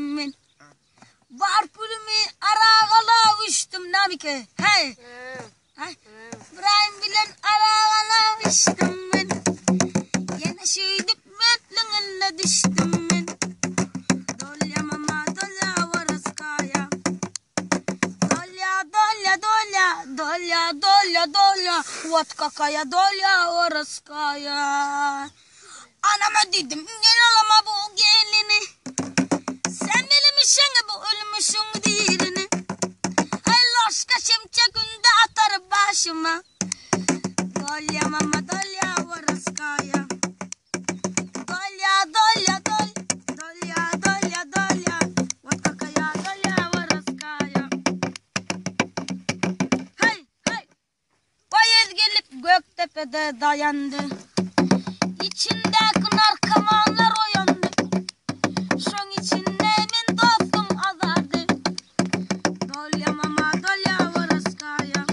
men. Var pulumi arağala uçtum nabike. Hey. İbrahim bilen arağala uçtum men. Yine şuyduk metlingine düştüm men. Dolya mama dolya varaskaya. Dolya dolya dolya dolya dolya dolya. Vat kakaya dolya varaskaya. Anama dedim gel alama bu gelini. Sen bilmişsin bu ölmüşün değilini. Allah aşkına şimşekinde atar başıma. Dolya mama dolya varaskaya. Dolya dolya dolya dolya dolya. Vat kakaya dolya varaskaya. Hey hey. Bayez gelip Göktepe'de dayandı. İçinde kınar kamanlar oyandı. Şun içinde min dostum azardı. Dolya mama dolya varaskaya.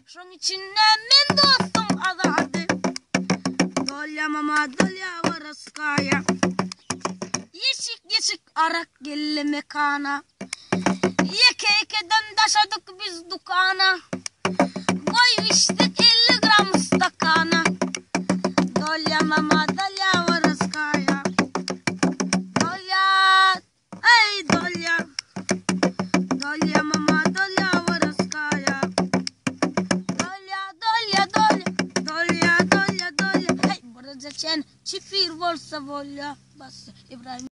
Şun içinde min dostum azardı. Dolya mama dolya varaskaya. Yeşik yeşik arak gelli mekana. Yeke yekeden daşadık biz dukana. Koy içtik 50 gram stakana. Dolya mama dolya varaskaya. Dolya, hey dolya. Dolya mama dolya varaskaya. Dolya dolya dolya. Dolya dolya dolya. Hey burada çen çifir varsa volya bas İbrahim.